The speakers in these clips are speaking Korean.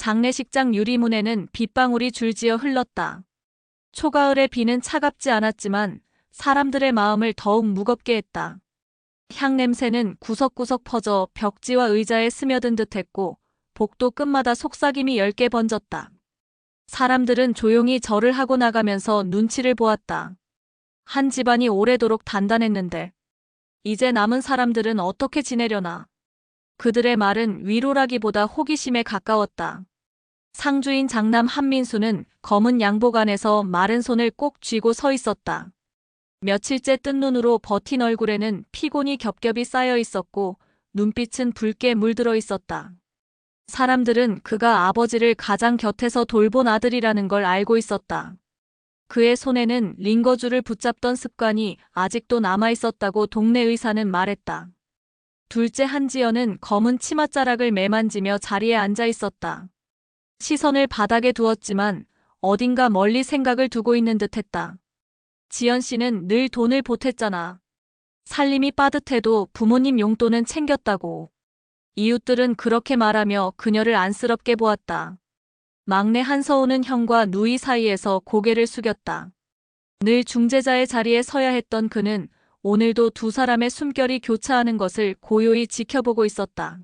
장례식장 유리문에는 빗방울이 줄지어 흘렀다. 초가을의 비는 차갑지 않았지만 사람들의 마음을 더욱 무겁게 했다. 향냄새는 구석구석 퍼져 벽지와 의자에 스며든 듯했고 복도 끝마다 속삭임이 10개 번졌다. 사람들은 조용히 절을 하고 나가면서 눈치를 보았다. 한 집안이 오래도록 단단했는데 이제 남은 사람들은 어떻게 지내려나. 그들의 말은 위로라기보다 호기심에 가까웠다. 상주인 장남 한민수는 검은 양복 안에서 마른 손을 꼭 쥐고 서 있었다. 며칠째 뜬 눈으로 버틴 얼굴에는 피곤이 겹겹이 쌓여 있었고 눈빛은 붉게 물들어 있었다. 사람들은 그가 아버지를 가장 곁에서 돌본 아들이라는 걸 알고 있었다. 그의 손에는 링거줄을 붙잡던 습관이 아직도 남아 있었다고 동네 의사는 말했다. 둘째 한지연은 검은 치맛자락을 매만지며 자리에 앉아 있었다. 시선을 바닥에 두었지만 어딘가 멀리 생각을 두고 있는 듯했다. 지연 씨는 늘 돈을 보탰잖아. 살림이 빠듯해도 부모님 용돈은 챙겼다고. 이웃들은 그렇게 말하며 그녀를 안쓰럽게 보았다. 막내 한서우는 형과 누이 사이에서 고개를 숙였다. 늘 중재자의 자리에 서야 했던 그는 오늘도 두 사람의 숨결이 교차하는 것을 고요히 지켜보고 있었다.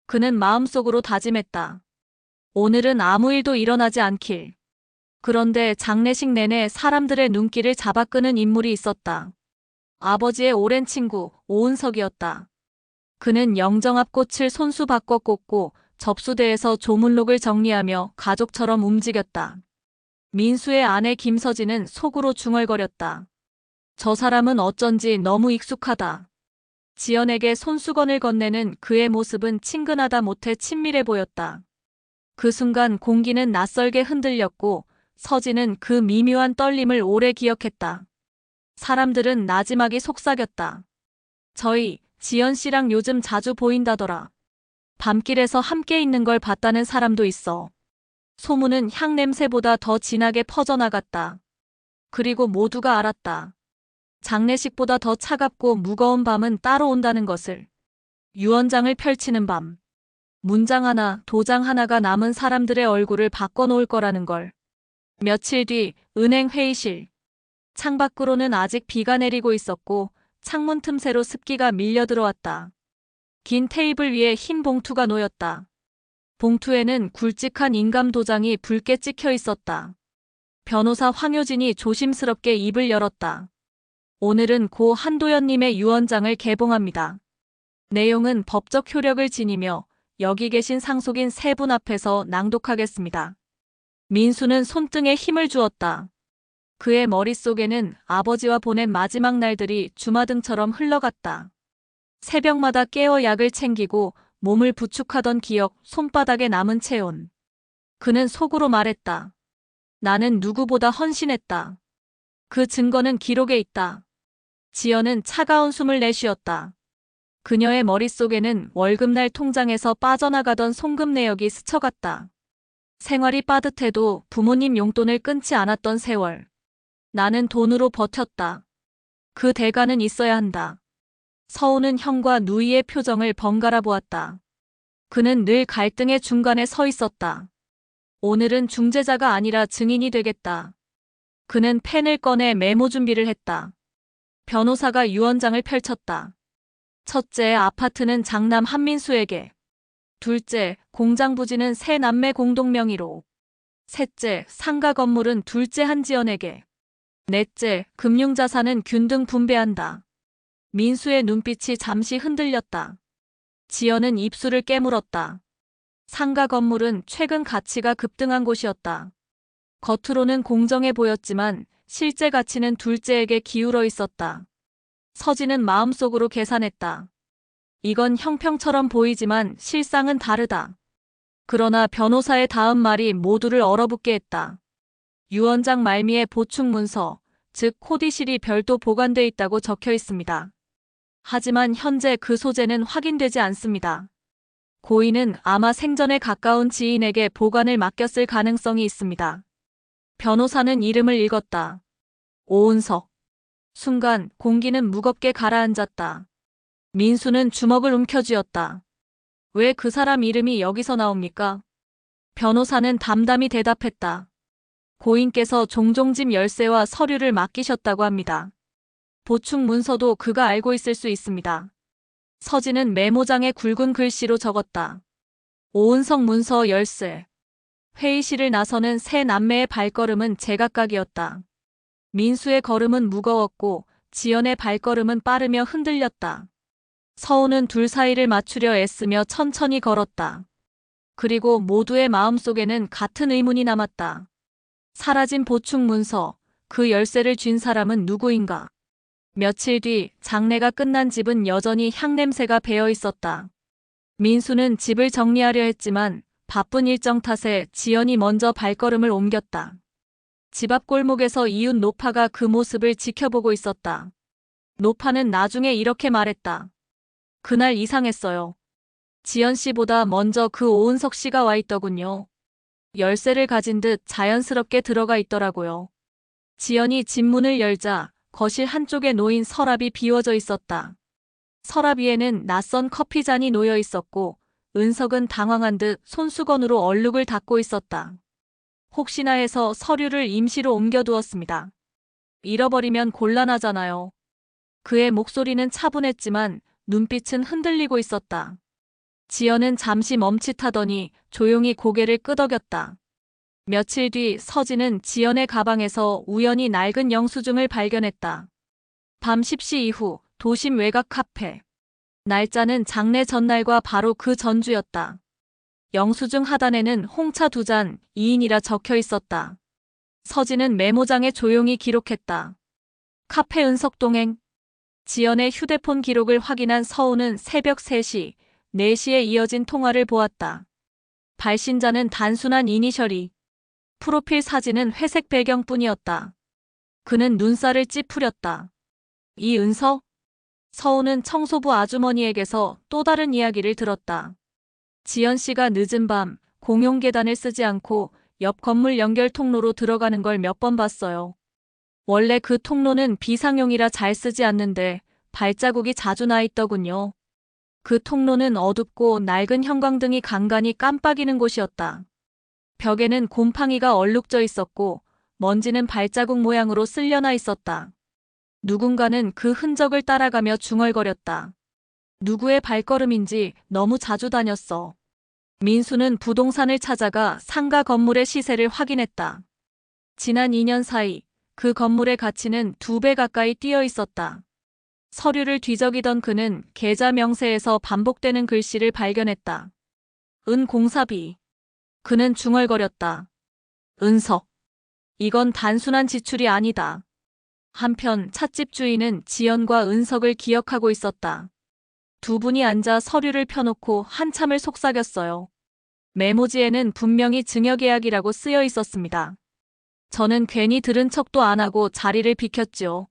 그는 마음속으로 다짐했다. 오늘은 아무 일도 일어나지 않길. 그런데 장례식 내내 사람들의 눈길을 잡아끄는 인물이 있었다. 아버지의 오랜 친구 오은석이었다. 그는 영정 앞 꽃을 손수 바꿔 꽂고 접수대에서 조문록을 정리하며 가족처럼 움직였다. 민수의 아내 김서진은 속으로 중얼거렸다. 저 사람은 어쩐지 너무 익숙하다. 지연에게 손수건을 건네는 그의 모습은 친근하다 못해 친밀해 보였다. 그 순간 공기는 낯설게 흔들렸고 서진은 그 미묘한 떨림을 오래 기억했다. 사람들은 나지막이 속삭였다. 저희 지연 씨랑 요즘 자주 보인다더라. 밤길에서 함께 있는 걸 봤다는 사람도 있어. 소문은 향냄새보다 더 진하게 퍼져나갔다. 그리고 모두가 알았다. 장례식보다 더 차갑고 무거운 밤은 따로 온다는 것을. 유언장을 펼치는 밤. 문장 하나, 도장 하나가 남은 사람들의 얼굴을 바꿔놓을 거라는 걸. 며칠 뒤 은행 회의실. 창밖으로는 아직 비가 내리고 있었고 창문 틈새로 습기가 밀려 들어왔다. 긴 테이블 위에 흰 봉투가 놓였다. 봉투에는 굵직한 인감 도장이 붉게 찍혀 있었다. 변호사 황효진이 조심스럽게 입을 열었다. 오늘은 고 한도연님의 유언장을 개봉합니다. 내용은 법적 효력을 지니며 여기 계신 상속인 세 분 앞에서 낭독하겠습니다. 민수는 손등에 힘을 주었다. 그의 머릿속에는 아버지와 보낸 마지막 날들이 주마등처럼 흘러갔다. 새벽마다 깨어 약을 챙기고 몸을 부축하던 기억, 손바닥에 남은 체온. 그는 속으로 말했다. 나는 누구보다 헌신했다. 그 증거는 기록에 있다. 지연은 차가운 숨을 내쉬었다. 그녀의 머릿속에는 월급날 통장에서 빠져나가던 송금 내역이 스쳐갔다. 생활이 빠듯해도 부모님 용돈을 끊지 않았던 세월. 나는 돈으로 버텼다. 그 대가는 있어야 한다. 서우는 형과 누이의 표정을 번갈아 보았다. 그는 늘 갈등의 중간에 서 있었다. 오늘은 중재자가 아니라 증인이 되겠다. 그는 펜을 꺼내 메모 준비를 했다. 변호사가 유언장을 펼쳤다. 첫째, 아파트는 장남 한민수에게. 둘째, 공장 부지는 세 남매 공동 명의로. 셋째, 상가 건물은 둘째 한지연에게. 넷째, 금융자산은 균등 분배한다. 민수의 눈빛이 잠시 흔들렸다. 지연은 입술을 깨물었다. 상가 건물은 최근 가치가 급등한 곳이었다. 겉으로는 공정해 보였지만 실제 가치는 둘째에게 기울어 있었다. 서진은 마음속으로 계산했다. 이건 형평처럼 보이지만 실상은 다르다. 그러나 변호사의 다음 말이 모두를 얼어붙게 했다. 유언장 말미에 보충 문서, 즉 코디실이 별도 보관돼 있다고 적혀 있습니다. 하지만 현재 그 소재는 확인되지 않습니다. 고인은 아마 생전에 가까운 지인에게 보관을 맡겼을 가능성이 있습니다. 변호사는 이름을 읽었다. 오은석. 순간 공기는 무겁게 가라앉았다. 민수는 주먹을 움켜쥐었다. 왜 그 사람 이름이 여기서 나옵니까? 변호사는 담담히 대답했다. 고인께서 종종 집 열쇠와 서류를 맡기셨다고 합니다. 보충 문서도 그가 알고 있을 수 있습니다. 서진은 메모장에 굵은 글씨로 적었다. 오은석 문서 열쇠. 회의실을 나서는 세 남매의 발걸음은 제각각이었다. 민수의 걸음은 무거웠고 지연의 발걸음은 빠르며 흔들렸다. 서우는 둘 사이를 맞추려 애쓰며 천천히 걸었다. 그리고 모두의 마음속에는 같은 의문이 남았다. 사라진 보충 문서, 그 열쇠를 쥔 사람은 누구인가? 며칠 뒤 장례가 끝난 집은 여전히 향냄새가 배어 있었다. 민수는 집을 정리하려 했지만 바쁜 일정 탓에 지연이 먼저 발걸음을 옮겼다. 집 앞 골목에서 이웃 노파가 그 모습을 지켜보고 있었다. 노파는 나중에 이렇게 말했다. 그날 이상했어요. 지연 씨보다 먼저 그 오은석 씨가 와 있더군요. 열쇠를 가진 듯 자연스럽게 들어가 있더라고요. 지연이 집 문을 열자 거실 한쪽에 놓인 서랍이 비워져 있었다. 서랍 위에는 낯선 커피잔이 놓여 있었고 은석은 당황한 듯 손수건으로 얼룩을 닦고 있었다. 혹시나 해서 서류를 임시로 옮겨두었습니다. 잃어버리면 곤란하잖아요. 그의 목소리는 차분했지만 눈빛은 흔들리고 있었다. 지연은 잠시 멈칫하더니 조용히 고개를 끄덕였다. 며칠 뒤 서진은 지연의 가방에서 우연히 낡은 영수증을 발견했다. 밤 10시 이후 도심 외곽 카페. 날짜는 장례 전날과 바로 그 전주였다. 영수증 하단에는 홍차 2잔, 2인이라 적혀 있었다. 서진은 메모장에 조용히 기록했다. 카페 은석동행. 지연의 휴대폰 기록을 확인한 서우는 새벽 3시, 4시에 이어진 통화를 보았다. 발신자는 단순한 이니셜이. 프로필 사진은 회색 배경뿐이었다. 그는 눈살을 찌푸렸다. 이은석? 서우는 청소부 아주머니에게서 또 다른 이야기를 들었다. 지연 씨가 늦은 밤 공용 계단을 쓰지 않고 옆 건물 연결 통로로 들어가는 걸 몇 번 봤어요. 원래 그 통로는 비상용이라 잘 쓰지 않는데 발자국이 자주 나 있더군요. 그 통로는 어둡고 낡은 형광등이 간간히 깜빡이는 곳이었다. 벽에는 곰팡이가 얼룩져 있었고 먼지는 발자국 모양으로 쓸려나 있었다. 누군가는 그 흔적을 따라가며 중얼거렸다. 누구의 발걸음인지 너무 자주 다녔어. 민수는 부동산을 찾아가 상가 건물의 시세를 확인했다. 지난 2년 사이 그 건물의 가치는 2배 가까이 뛰어 있었다. 서류를 뒤적이던 그는 계좌 명세에서 반복되는 글씨를 발견했다. 은공사비. 그는 중얼거렸다. 은석. 이건 단순한 지출이 아니다. 한편 찻집 주인은 지연과 은석을 기억하고 있었다. 두 분이 앉아 서류를 펴놓고 한참을 속삭였어요. 메모지에는 분명히 증여계약이라고 쓰여 있었습니다. 저는 괜히 들은 척도 안 하고 자리를 비켰지요.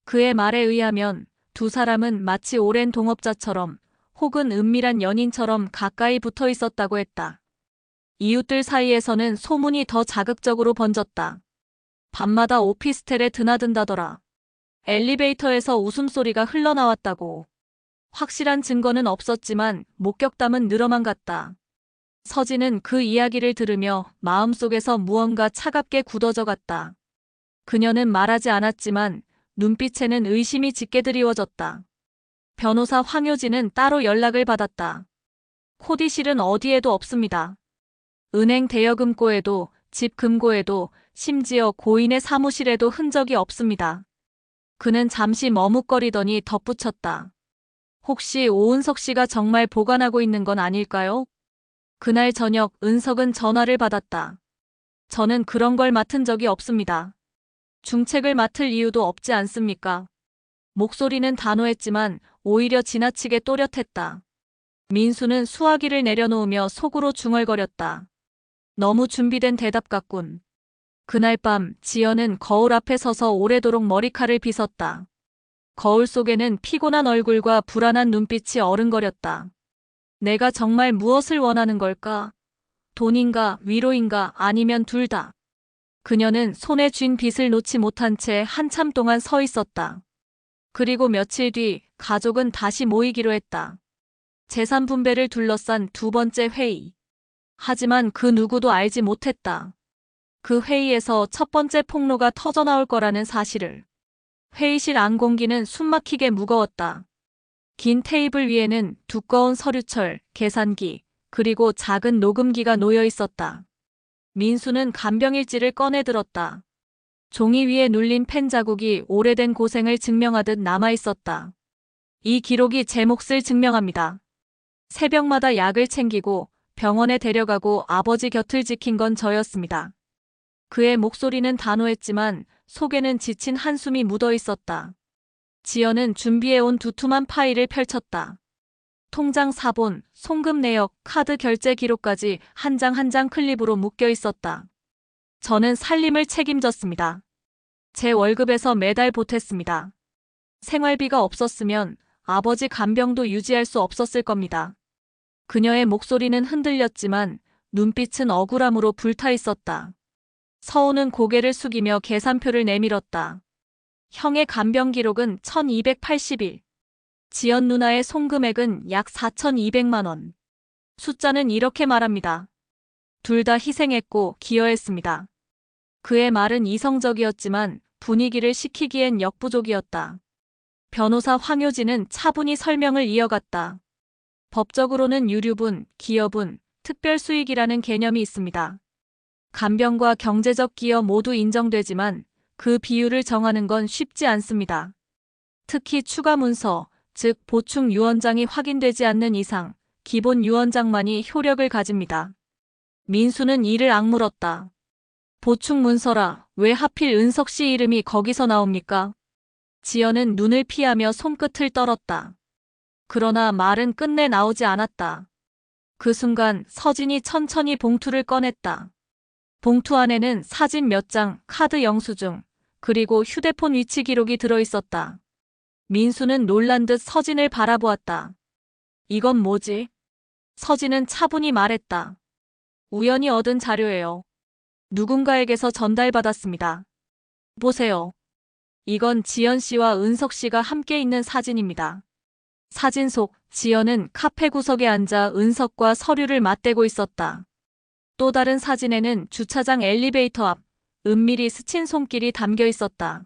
그의 말에 의하면 두 사람은 마치 오랜 동업자처럼 혹은 은밀한 연인처럼 가까이 붙어 있었다고 했다. 이웃들 사이에서는 소문이 더 자극적으로 번졌다. 밤마다 오피스텔에 드나든다더라. 엘리베이터에서 웃음소리가 흘러나왔다고. 확실한 증거는 없었지만 목격담은 늘어만 갔다. 서진은 그 이야기를 들으며 마음속에서 무언가 차갑게 굳어져 갔다. 그녀는 말하지 않았지만 눈빛에는 의심이 짙게 드리워졌다. 변호사 황효진은 따로 연락을 받았다. 코디실은 어디에도 없습니다. 은행 대여금고에도 집 금고에도 심지어 고인의 사무실에도 흔적이 없습니다. 그는 잠시 머뭇거리더니 덧붙였다. 혹시 오은석 씨가 정말 보관하고 있는 건 아닐까요? 그날 저녁 은석은 전화를 받았다. 저는 그런 걸 맡은 적이 없습니다. 중책을 맡을 이유도 없지 않습니까? 목소리는 단호했지만 오히려 지나치게 또렷했다. 민수는 수화기를 내려놓으며 속으로 중얼거렸다. 너무 준비된 대답 같군. 그날 밤 지연은 거울 앞에 서서 오래도록 머리칼을 빗었다. 거울 속에는 피곤한 얼굴과 불안한 눈빛이 어른거렸다. 내가 정말 무엇을 원하는 걸까? 돈인가 위로인가 아니면 둘 다. 그녀는 손에 쥔 빗을 놓지 못한 채 한참 동안 서 있었다. 그리고 며칠 뒤 가족은 다시 모이기로 했다. 재산 분배를 둘러싼 두 번째 회의. 하지만 그 누구도 알지 못했다. 그 회의에서 첫 번째 폭로가 터져나올 거라는 사실을. 회의실 안 공기는 숨막히게 무거웠다. 긴 테이블 위에는 두꺼운 서류철, 계산기, 그리고 작은 녹음기가 놓여 있었다. 민수는 간병일지를 꺼내 들었다. 종이 위에 눌린 펜 자국이 오래된 고생을 증명하듯 남아 있었다. 이 기록이 제 몫을 증명합니다. 새벽마다 약을 챙기고 병원에 데려가고 아버지 곁을 지킨 건 저였습니다. 그의 목소리는 단호했지만 속에는 지친 한숨이 묻어 있었다. 지연은 준비해온 두툼한 파일을 펼쳤다. 통장 사본, 송금 내역, 카드 결제 기록까지 한 장 한 장 클립으로 묶여 있었다. 저는 살림을 책임졌습니다. 제 월급에서 매달 보탰습니다. 생활비가 없었으면 아버지 간병도 유지할 수 없었을 겁니다. 그녀의 목소리는 흔들렸지만 눈빛은 억울함으로 불타 있었다. 서우는 고개를 숙이며 계산표를 내밀었다. 형의 간병 기록은 1280일. 지연 누나의 송금액은 약 4200만 원. 숫자는 이렇게 말합니다. 둘 다 희생했고 기여했습니다. 그의 말은 이성적이었지만 분위기를 식히기엔 역부족이었다. 변호사 황효진은 차분히 설명을 이어갔다. 법적으로는 유류분, 기여분, 특별수익이라는 개념이 있습니다. 간병과 경제적 기여 모두 인정되지만 그 비율을 정하는 건 쉽지 않습니다. 특히 추가 문서, 즉 보충 유언장이 확인되지 않는 이상 기본 유언장만이 효력을 가집니다. 민수는 이를 악물었다. 보충 문서라 왜 하필 은석 씨 이름이 거기서 나옵니까? 지연은 눈을 피하며 손끝을 떨었다. 그러나 말은 끝내 나오지 않았다. 그 순간 서진이 천천히 봉투를 꺼냈다. 봉투 안에는 사진 몇 장, 카드 영수증, 그리고 휴대폰 위치 기록이 들어있었다. 민수는 놀란 듯 서진을 바라보았다. 이건 뭐지? 서진은 차분히 말했다. 우연히 얻은 자료예요. 누군가에게서 전달받았습니다. 보세요. 이건 지연 씨와 은석 씨가 함께 있는 사진입니다. 사진 속 지연은 카페 구석에 앉아 은석과 서류를 맞대고 있었다. 또 다른 사진에는 주차장 엘리베이터 앞 은밀히 스친 손길이 담겨 있었다.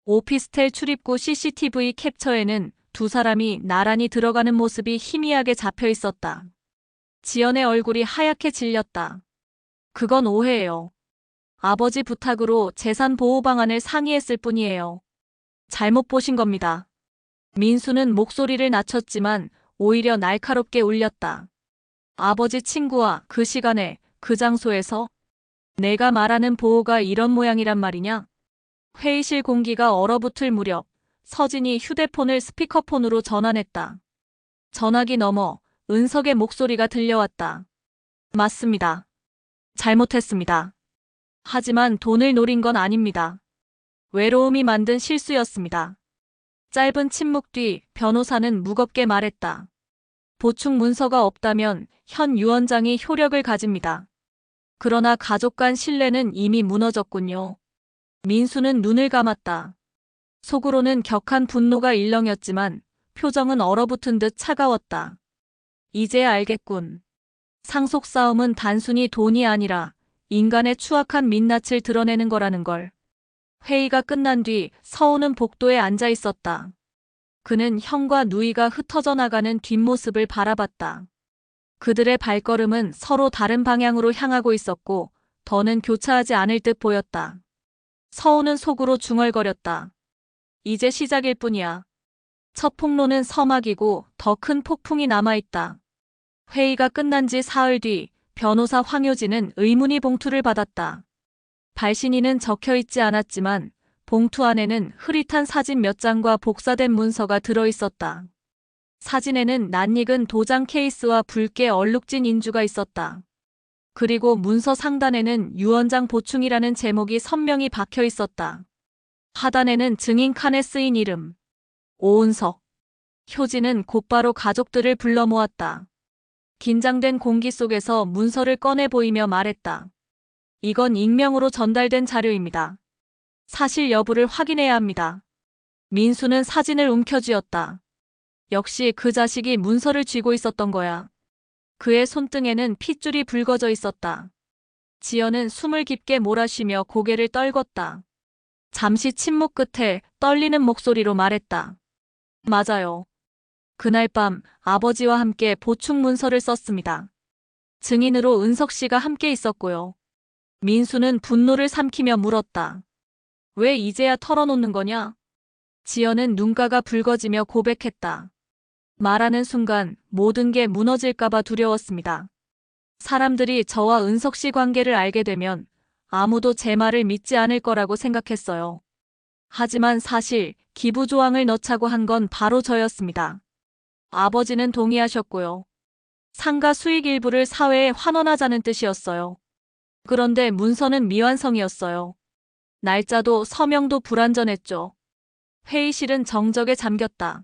오피스텔 출입구 CCTV 캡처에는 두 사람이 나란히 들어가는 모습이 희미하게 잡혀 있었다. 지연의 얼굴이 하얗게 질렸다. 그건 오해예요. 아버지 부탁으로 재산 보호 방안을 상의했을 뿐이에요. 잘못 보신 겁니다. 민수는 목소리를 낮췄지만 오히려 날카롭게 울렸다. 아버지 친구와 그 시간에 그 장소에서 내가 말하는 보호가 이런 모양이란 말이냐? 회의실 공기가 얼어붙을 무렵 서진이 휴대폰을 스피커폰으로 전환했다. 전화기 너머 은석의 목소리가 들려왔다. 맞습니다. 잘못했습니다. 하지만 돈을 노린 건 아닙니다. 외로움이 만든 실수였습니다. 짧은 침묵 뒤 변호사는 무겁게 말했다. 보충 문서가 없다면 현 유언장이 효력을 가집니다. 그러나 가족 간 신뢰는 이미 무너졌군요. 민수는 눈을 감았다. 속으로는 격한 분노가 일렁였지만 표정은 얼어붙은 듯 차가웠다. 이제야 알겠군. 상속 싸움은 단순히 돈이 아니라 인간의 추악한 민낯을 드러내는 거라는 걸. 회의가 끝난 뒤 서우는 복도에 앉아 있었다. 그는 형과 누이가 흩어져 나가는 뒷모습을 바라봤다. 그들의 발걸음은 서로 다른 방향으로 향하고 있었고 더는 교차하지 않을 듯 보였다. 서우는 속으로 중얼거렸다. 이제 시작일 뿐이야. 첫 폭로는 서막이고 더 큰 폭풍이 남아있다. 회의가 끝난 지 사흘 뒤 변호사 황효진은 의문의 봉투를 받았다. 발신인은 적혀있지 않았지만 봉투 안에는 흐릿한 사진 몇 장과 복사된 문서가 들어있었다. 사진에는 낯익은 도장 케이스와 붉게 얼룩진 인주가 있었다. 그리고 문서 상단에는 유언장 보충이라는 제목이 선명히 박혀 있었다. 하단에는 증인 칸에 쓰인 이름. 오은석. 효진은 곧바로 가족들을 불러 모았다. 긴장된 공기 속에서 문서를 꺼내 보이며 말했다. 이건 익명으로 전달된 자료입니다. 사실 여부를 확인해야 합니다. 민수는 사진을 움켜쥐었다. 역시 그 자식이 문서를 쥐고 있었던 거야. 그의 손등에는 핏줄이 붉어져 있었다. 지연은 숨을 깊게 몰아쉬며 고개를 떨궜다. 잠시 침묵 끝에 떨리는 목소리로 말했다. 맞아요. 그날 밤 아버지와 함께 보충 문서를 썼습니다. 증인으로 은석 씨가 함께 있었고요. 민수는 분노를 삼키며 물었다. 왜 이제야 털어놓는 거냐? 지연은 눈가가 붉어지며 고백했다. 말하는 순간 모든 게 무너질까봐 두려웠습니다. 사람들이 저와 은석 씨 관계를 알게 되면 아무도 제 말을 믿지 않을 거라고 생각했어요. 하지만 사실 기부 조항을 넣자고 한 건 바로 저였습니다. 아버지는 동의하셨고요. 상가 수익 일부를 사회에 환원하자는 뜻이었어요. 그런데 문서는 미완성이었어요. 날짜도 서명도 불완전했죠. 회의실은 정적에 잠겼다.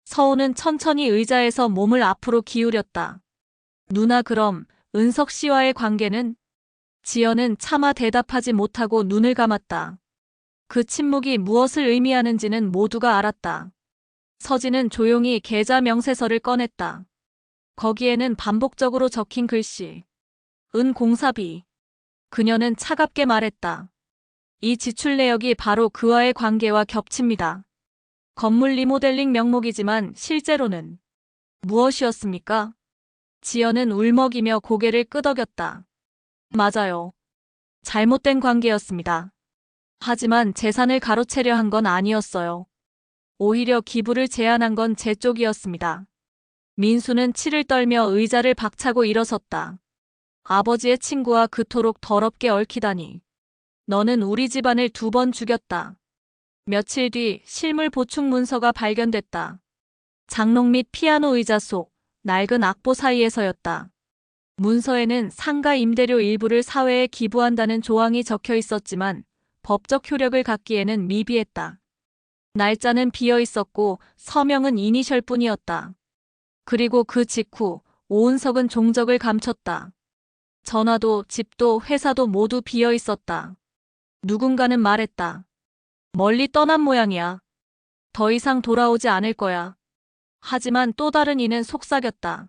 서우는 천천히 의자에서 몸을 앞으로 기울였다. 누나, 그럼 은석 씨와의 관계는? 지연은 차마 대답하지 못하고 눈을 감았다. 그 침묵이 무엇을 의미하는지는 모두가 알았다. 서진은 조용히 계좌 명세서를 꺼냈다. 거기에는 반복적으로 적힌 글씨. 공사비. 그녀는 차갑게 말했다. 이 지출 내역이 바로 그와의 관계와 겹칩니다. 건물 리모델링 명목이지만 실제로는 무엇이었습니까? 지연은 울먹이며 고개를 끄덕였다. 맞아요. 잘못된 관계였습니다. 하지만 재산을 가로채려 한 건 아니었어요. 오히려 기부를 제안한 건 제 쪽이었습니다. 민수는 치를 떨며 의자를 박차고 일어섰다. 아버지의 친구와 그토록 더럽게 얽히다니. 너는 우리 집안을 2번 죽였다. 며칠 뒤 실물 보충 문서가 발견됐다. 장롱 및 피아노 의자 속 낡은 악보 사이에서였다. 문서에는 상가 임대료 일부를 사회에 기부한다는 조항이 적혀 있었지만 법적 효력을 갖기에는 미비했다. 날짜는 비어 있었고 서명은 이니셜뿐이었다. 그리고 그 직후 오은석은 종적을 감췄다. 전화도 집도 회사도 모두 비어 있었다. 누군가는 말했다. 멀리 떠난 모양이야. 더 이상 돌아오지 않을 거야. 하지만 또 다른 이는 속삭였다.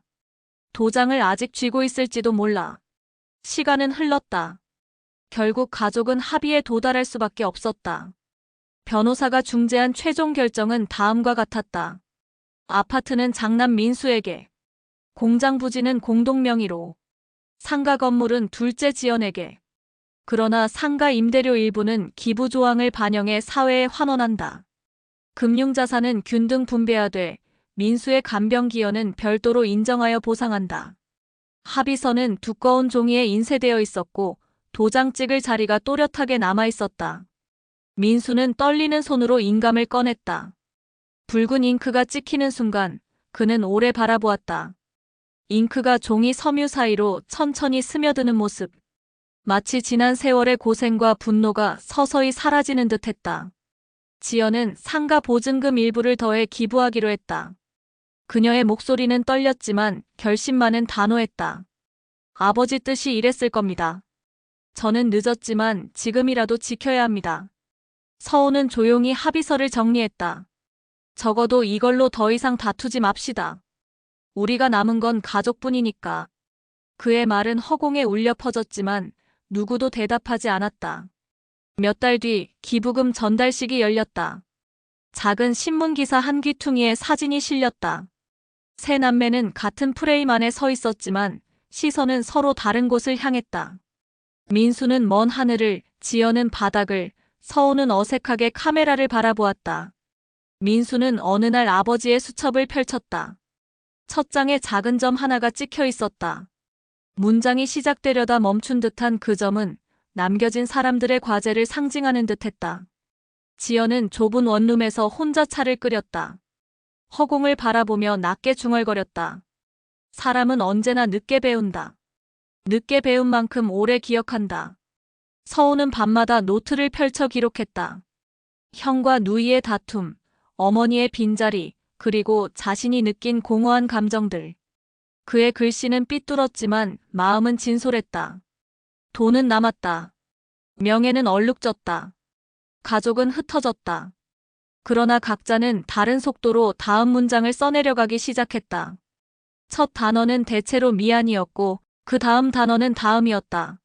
도장을 아직 쥐고 있을지도 몰라. 시간은 흘렀다. 결국 가족은 합의에 도달할 수밖에 없었다. 변호사가 중재한 최종 결정은 다음과 같았다. 아파트는 장남 민수에게, 공장 부지는 공동 명의로, 상가 건물은 둘째 지연에게. 그러나 상가 임대료 일부는 기부 조항을 반영해 사회에 환원한다. 금융자산은 균등 분배하되 민수의 간병 기여는 별도로 인정하여 보상한다. 합의서는 두꺼운 종이에 인쇄되어 있었고 도장 찍을 자리가 또렷하게 남아 있었다. 민수는 떨리는 손으로 인감을 꺼냈다. 붉은 잉크가 찍히는 순간 그는 오래 바라보았다. 잉크가 종이 섬유 사이로 천천히 스며드는 모습. 마치 지난 세월의 고생과 분노가 서서히 사라지는 듯했다. 지연은 상가 보증금 일부를 더해 기부하기로 했다. 그녀의 목소리는 떨렸지만 결심만은 단호했다. 아버지 뜻이 이랬을 겁니다. 저는 늦었지만 지금이라도 지켜야 합니다. 서우는 조용히 합의서를 정리했다. 적어도 이걸로 더 이상 다투지 맙시다. 우리가 남은 건 가족뿐이니까. 그의 말은 허공에 울려 퍼졌지만 누구도 대답하지 않았다. 몇 달 뒤 기부금 전달식이 열렸다. 작은 신문기사 한 귀퉁이에 사진이 실렸다. 세 남매는 같은 프레임 안에 서 있었지만 시선은 서로 다른 곳을 향했다. 민수는 먼 하늘을, 지연은 바닥을, 서우는 어색하게 카메라를 바라보았다. 민수는 어느 날 아버지의 수첩을 펼쳤다. 첫 장에 작은 점 하나가 찍혀 있었다. 문장이 시작되려다 멈춘 듯한 그 점은 남겨진 사람들의 과제를 상징하는 듯했다. 지연은 좁은 원룸에서 혼자 차를 끓였다. 허공을 바라보며 낮게 중얼거렸다. 사람은 언제나 늦게 배운다. 늦게 배운 만큼 오래 기억한다. 서우는 밤마다 노트를 펼쳐 기록했다. 형과 누이의 다툼, 어머니의 빈자리, 그리고 자신이 느낀 공허한 감정들. 그의 글씨는 삐뚤었지만 마음은 진솔했다. 돈은 남았다. 명예는 얼룩졌다. 가족은 흩어졌다. 그러나 각자는 다른 속도로 다음 문장을 써내려가기 시작했다. 첫 단어는 대체로 미안이었고 그 다음 단어는 다음이었다.